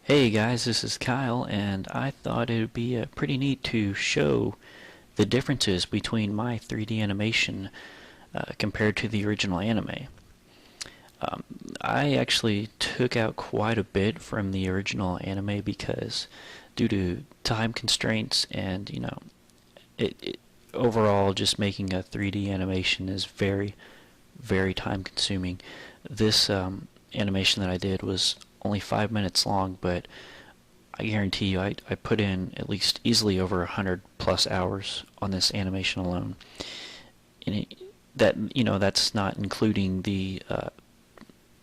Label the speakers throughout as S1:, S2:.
S1: Hey guys, this is Kyle, and I thought it would be pretty neat to show the differences between my 3D animation compared to the original anime. Um, I actually took out quite a bit from the original anime because due to time constraints and, overall just making a 3D animation is very, very time consuming. This animation that I did was only 5 minutes long, but I guarantee you I put in at least easily over 100+ hours on this animation alone. And that's not including the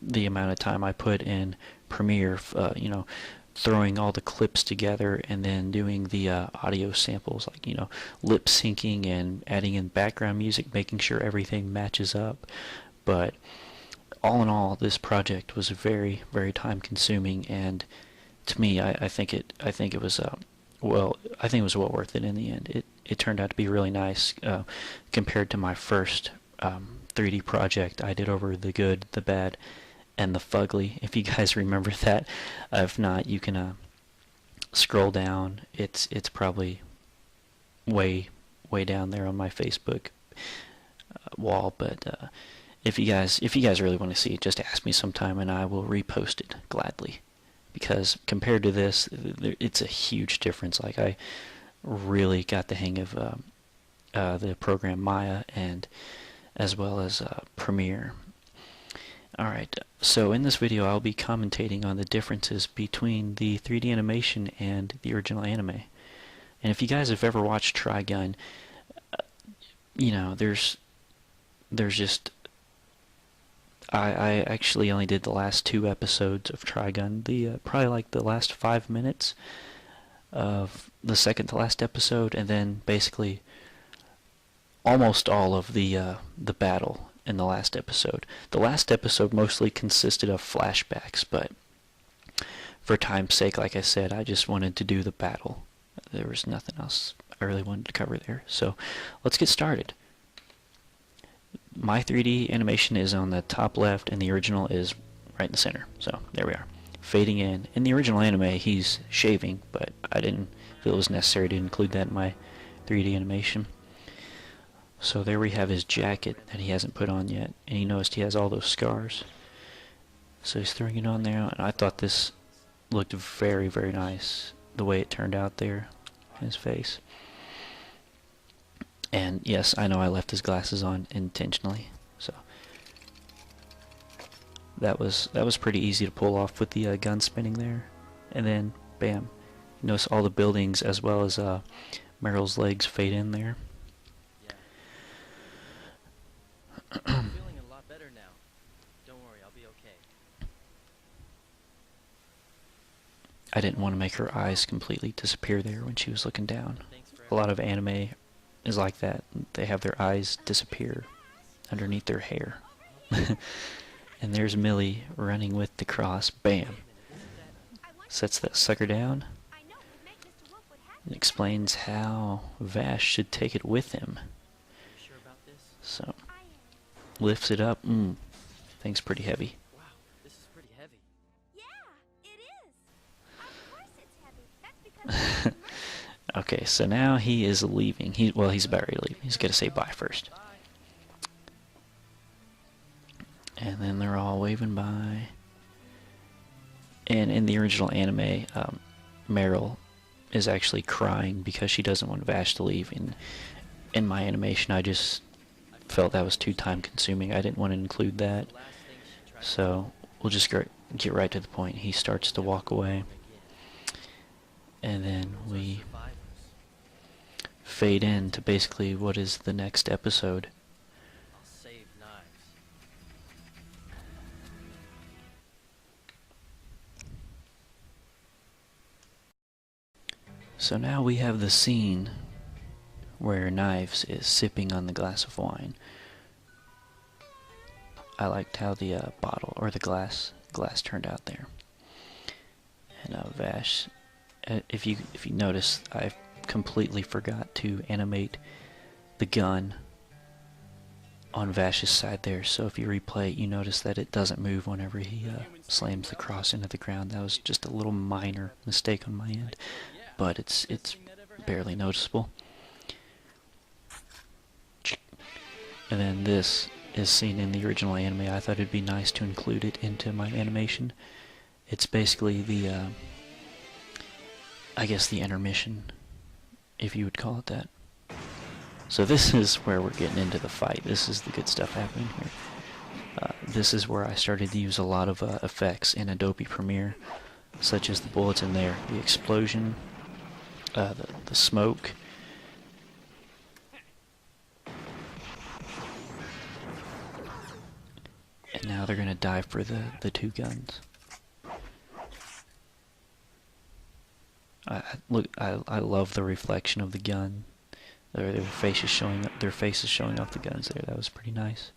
S1: amount of time I put in Premiere, throwing all the clips together and then doing the audio samples, like, lip syncing and adding in background music, making sure everything matches up. But all in all, this project was very, very time consuming, and to me, I think it was I think it was well worth it in the end. It turned out to be really nice compared to my first 3D project I did over the good, the bad, and the fugly. If you guys remember that, if not, you can scroll down. It's probably way down there on my Facebook wall, but if you guys really want to see it, just ask me sometime and I will repost it gladly. Because compared to this, it's a huge difference. Like, I really got the hang of the program Maya, and as well as Premiere. Alright, so in this video I'll be commentating on the differences between the 3D animation and the original anime. And if you guys have ever watched Trigun, there's just I actually only did the last 2 episodes of Trigun. Probably like the last 5 minutes of the second to last episode, and then basically almost all of the battle in the last episode. The last episode mostly consisted of flashbacks, but for time's sake, like I said, I just wanted to do the battle. There was nothing else I really wanted to cover there. So let's get started. My 3D animation is on the top left, and the original is right in the center. So there we are. Fading in. In the original anime, he's shaving, but I didn't feel it was necessary to include that in my 3D animation. So there we have his jacket that he hasn't put on yet, and you noticed he has all those scars. So he's throwing it on there, and I thought this looked very, very nice, the way it turned out there, his face. And yes, I know I left his glasses on intentionally, so that was pretty easy to pull off with the gun spinning there. And then, bam, you notice all the buildings as well as Meryl's legs fade in there.
S2: I'm feeling a lot better now. Don't worry, I'll be okay.
S1: I didn't want to make her eyes completely disappear there when she was looking down. A lot of anime is like that. They have their eyes disappear underneath their hair. And there's Millie running with the cross. Bam. Sets that sucker down. And explains how Vash should take it with him. So, lifts it up. Thing's pretty heavy.
S2: Wow, this is pretty heavy.
S3: Yeah, it is. Of course it's heavy. That's because
S1: Okay, so now he is leaving. He's about ready to leave. He's got to say bye first. And then they're all waving bye. And in the original anime, Meryl is actually crying because she doesn't want Vash to leave. In my animation, I just felt that was too time consuming. I didn't want to include that. So we'll just get right to the point. He starts to walk away. And then we fade in to basically what is the next episode.
S2: I'll save knives.
S1: So now we have the scene where Knives is sipping on the glass of wine. I liked how the bottle or the glass turned out there. And Vash, if you notice, I completely forgot to animate the gun on Vash's side there. So if you replay it, you notice that it doesn't move whenever he slams the cross into the ground. That was just a little minor mistake on my end, but it's barely noticeable. And then this is seen in the original anime. I thought it'd be nice to include it into my animation. It's basically the, I guess the intermission, if you would call it that. So this is where we're getting into the fight. This is the good stuff happening here. This is where I started to use a lot of effects in Adobe Premiere, such as the bullets in there, the explosion, the smoke. And now they're gonna dive for the two guns. I love the reflection of the gun. Their faces showing off the guns there. That was pretty nice.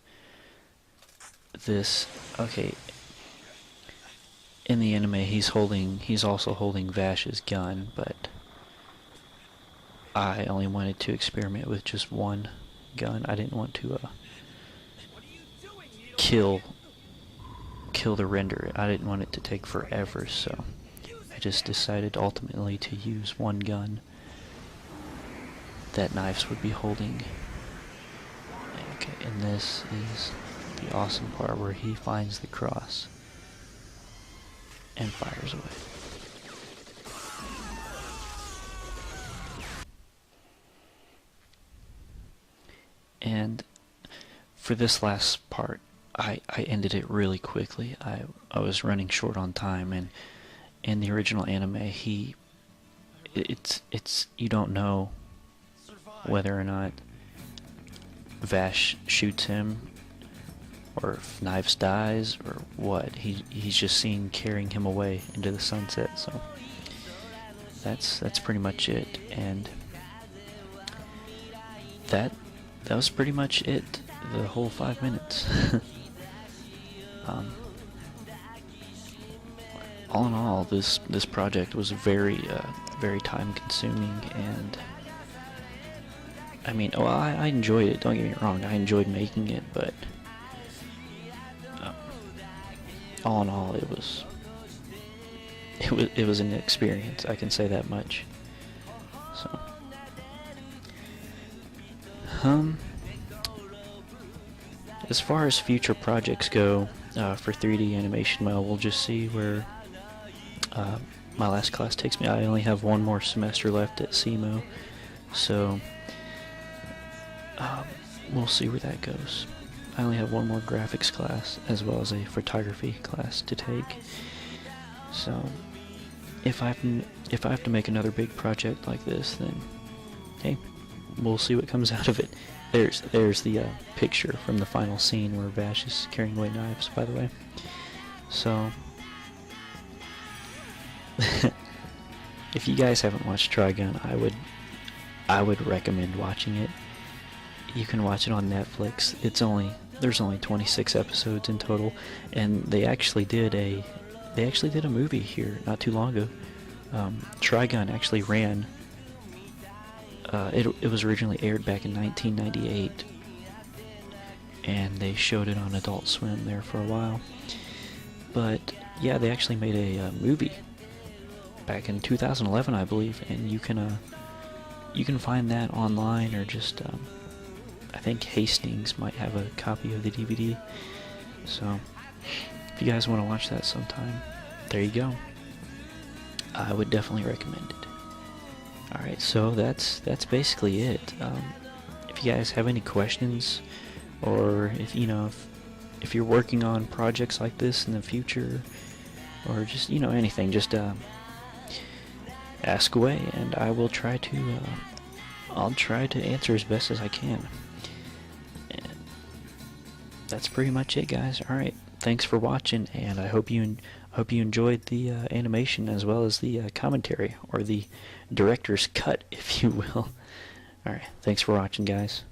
S1: Okay. In the anime, he's also holding Vash's gun, but I only wanted to experiment with just one gun. I didn't want to kill the render. I didn't want it to take forever, so I just decided ultimately to use one gun that Knives would be holding. Okay, and this is the awesome part where he finds the cross and fires away. And for this last part, I ended it really quickly. I was running short on time, and in the original anime, it's you don't know whether or not Vash shoots him, or if Knives dies, or what. He's just seen carrying him away into the sunset. So that's pretty much it, and that was pretty much it. The whole 5 minutes. All in all, this project was very time consuming, and I mean, well, I enjoyed it. Don't get me wrong, I enjoyed making it, but all in all, it was an experience. I can say that much. So, as far as future projects go for 3D animation, well, we'll just see where my last class takes me. I only have one more semester left at Semo, so we'll see where that goes. I only have one more graphics class as well as a photography class to take. So if I have to make another big project like this, then hey, we'll see what comes out of it. There's the picture from the final scene where Vash is carrying away Knives, by the way. So if you guys haven't watched Trigun, I would recommend watching it. You can watch it on Netflix. There's only 26 episodes in total, and they actually did a movie here not too long ago. Trigun actually ran. It was originally aired back in 1998, and they showed it on Adult Swim there for a while. But yeah, they actually made a movie back in 2011, I believe, and you can find that online, or just I think Hastings might have a copy of the DVD. So if you guys want to watch that sometime, there you go. I would definitely recommend it. Alright, so that's basically it. If you guys have any questions, or if you're working on projects like this in the future, or just anything, just ask away, and I will try to answer as best as I can. And that's pretty much it, guys. Alright, thanks for watching, and I hope you enjoyed the animation as well as the commentary, or the director's cut, if you will. Alright, thanks for watching, guys.